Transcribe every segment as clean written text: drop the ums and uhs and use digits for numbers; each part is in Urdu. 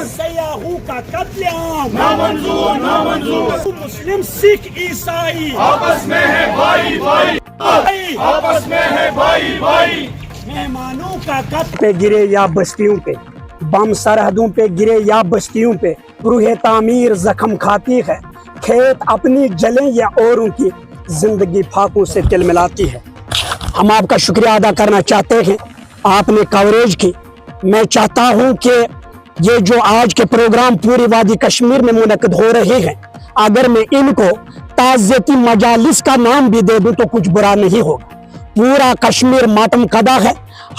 سیاحوں کا قتل عام نامنظور نامنظور. مسلم سکھ عیسائی آپس میں ہے بھائی بھائی, آپس میں ہے بھائی بھائی. مہمانوں کا قتل پہ گرے یا بستیوں پہ, بم سرحدوں پہ گرے یا بستیوں پہ, روح تعمیر زخم کھاتی ہے, کھیت اپنی جلیں یا اوروں کی زندگی پھاکوں سے تل ملاتی ہے. ہم آپ کا شکریہ ادا کرنا چاہتے ہیں, آپ نے کوریج کی. میں چاہتا ہوں کہ یہ جو آج کے پروگرام پوری وادی کشمیر میں منعقد ہو رہے ہیں, اگر میں ان کو تعزیتی مجالس کا نام بھی دے دوں تو کچھ برا نہیں ہوگا. پورا کشمیر ماتم کدا ہے,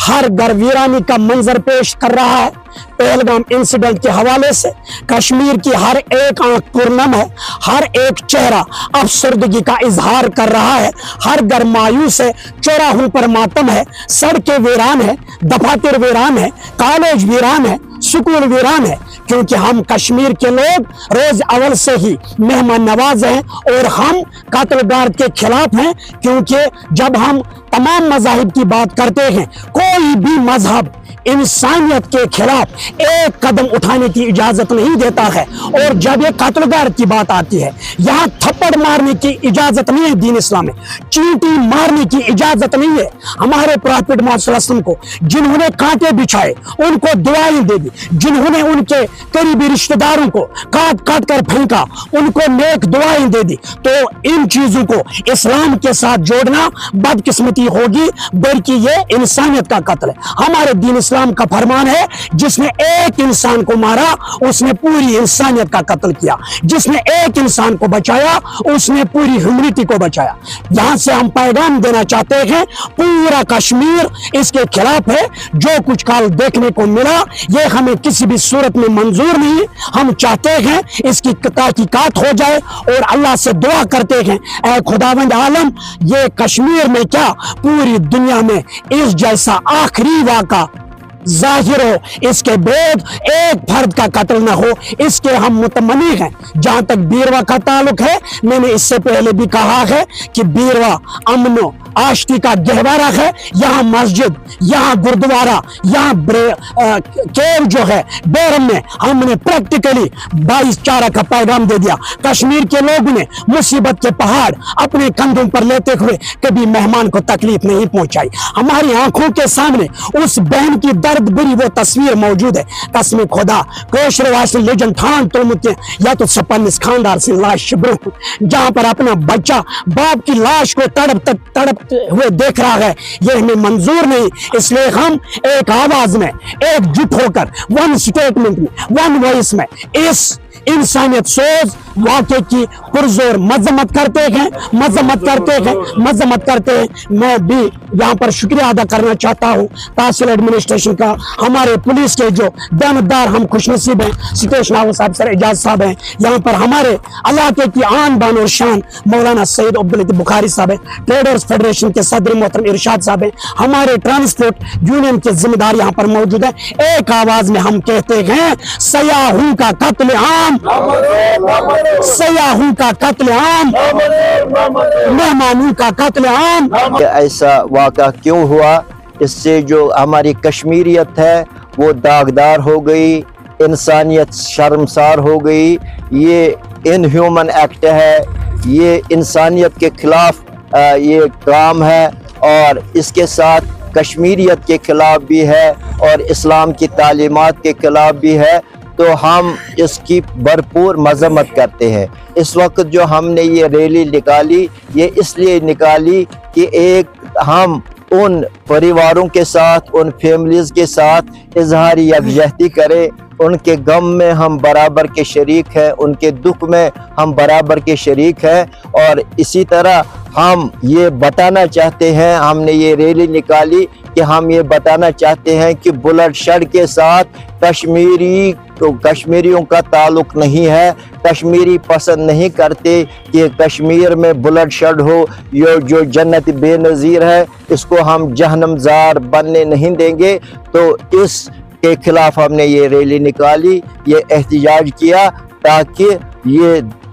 ہر گھر ویرانی کا منظر پیش کر رہا ہے. پہلگام انسیڈنٹ کے حوالے سے کشمیر کی ہر ایک آنکھ پرنم ہے, ہر ایک چہرہ افسردگی کا اظہار کر رہا ہے, ہر گھر مایوس ہے, چوراہوں پر ماتم ہے, سڑکیں ویران ہے, دفاتر ویران ہے, کالج ویران ہے, سکول ویران ہے, کیونکہ ہم کشمیر کے لوگ روز اول سے ہی مہمان نواز ہیں اور ہم قتل گارد کے خلاف ہیں. کیونکہ جب ہم تمام مذاہب کی بات کرتے ہیں, کوئی بھی مذہب انسانیت کے خلاف ایک قدم اٹھانے کی اجازت نہیں دیتا ہے. اور جب یہ قتل گارد کی بات آتی ہے, یہاں تھپڑ مارنے کی اجازت نہیں ہے دین اسلام میں, چینٹی مارنے کی اجازت نہیں ہے. ہمارے پروفیٹ محمد صلی اللہ علیہ وسلم کو جنہوں نے کانٹے بچھائے ان کو دعائیں دے دی, جنہوں نے ان کے قریبی رشتہ داروں کو کاٹ کاٹ کر پھینکا ان کو نیک دعائیں دے دی. تو ان چیزوں کو اسلام کے ساتھ جوڑنا بدقسمتی ہوگی, بلکہ یہ انسانیت کا قتل ہے. ہمارے دین اسلام کا فرمان ہے, جس نے ایک انسان کو مارا اس نے پوری انسانیت کا قتل کیا, جس نے ایک انسان کو بچایا اس نے پوری ہیومنٹی کو بچایا. یہاں سے ہم پیغام دینا چاہتے ہیں, پورا کشمیر اس کے خلاف ہے. جو کچھ کال دیکھنے کو ملا یہ ہمیں کسی بھی صورت میں منظور نہیں. ہم چاہتے ہیں اس کی تحقیقات ہو جائے اور اللہ سے دعا کرتے ہیں, اے خداوند عالم, یہ کشمیر میں کیا پوری دنیا میں اس جیسا آخری واقعہ ظاہر ہو, اس کے بعد ایک فرد کا قتل نہ ہو, اس کے ہم متمنی ہیں. جہاں تک بیروا کا تعلق ہے, میں نے اس سے پہلے بھی کہا ہے کہ بیروا امن و آشتی کا گہوارہ ہے. یہاں مسجد, یہاں گردوارہ, یہاں کیل جو ہے بیرم میں ہم نے پریکٹیکلی 22 چارہ کا پیغام دے دیا. کشمیر کے لوگوں نے مصیبت کے پہاڑ اپنے کندھوں پر لیتے ہوئے کبھی مہمان کو تکلیف نہیں پہنچائی. ہماری آنکھوں کے سامنے اس بہن کی درد بری وہ تصویر موجود ہے. قسم خدا کوشر واسل لیجن تھان تو متے یا تو سپنس خاندار سے لاش شبرو, جہاں پر اپنا بچہ باپ کی لاش کو تڑپ ہوئے دیکھ رہا ہے, یہ ہمیں منظور نہیں. اس لیے ہم ایک آواز میں ایک جٹ ہو کر ون سٹیٹمنٹ میں ون وائس میں اس انسانیت سوز واقعے کی پرزور مذمت کرتے ہیں. میں بھی یہاں پر شکریہ ادا کرنا چاہتا ہوں تحصیل ایڈمنسٹریشن کا, ہمارے پولیس کے جو دیانتدار ہم خوش نصیب ہیں, اسٹیشن ہاؤس صاحب سر اعجاز صاحب ہیں, یہاں پر ہمارے علاقے کی آن بان اور شان مولانا سید عبداللطیف بخاری صاحب ہیں, ٹریڈرز فیڈریشن کے صدر محترم ارشاد صاحب ہیں, ہمارے ٹرانسپورٹ یونین کے ذمہ دار یہاں پر موجود ہیں. ایک آواز میں ہم کہتے ہیں, سیاحوں کا قتل عام, سیاحوں کا قتل عام, مہمانوں کا قتل عام. ایسا واقعہ کیوں ہوا؟ اس سے جو ہماری کشمیریت ہے وہ داغدار ہو گئی, انسانیت شرمسار ہو گئی. یہ ان ہیومن ایکٹ ہے, یہ انسانیت کے خلاف یہ کام ہے, اور اس کے ساتھ کشمیریت کے خلاف بھی ہے اور اسلام کی تعلیمات کے خلاف بھی ہے. تو ہم اس کی بھرپور مذمت کرتے ہیں. اس وقت جو ہم نے یہ ریلی نکالی, یہ اس لیے نکالی کہ ایک ہم ان پریواروں کے ساتھ, ان فیملیز کے ساتھ اظہار یکجہتی کریں. ان کے غم میں ہم برابر کے شریک ہیں, ان کے دکھ میں ہم برابر کے شریک ہیں. اور اسی طرح ہم یہ بتانا چاہتے ہیں, ہم نے یہ ریلی نکالی کہ ہم یہ بتانا چاہتے ہیں کہ بلڈ شیڈ کے ساتھ کشمیریوں کا تعلق نہیں ہے. کشمیری پسند نہیں کرتے کہ کشمیر میں بلڈ شیڈ ہو. یہ جو جنت بے نظیر ہے اس کو ہم جہنم زار بننے نہیں دیں گے. تو اس کے خلاف ہم نے یہ ریلی نکالی, یہ احتجاج کیا, تاکہ یہ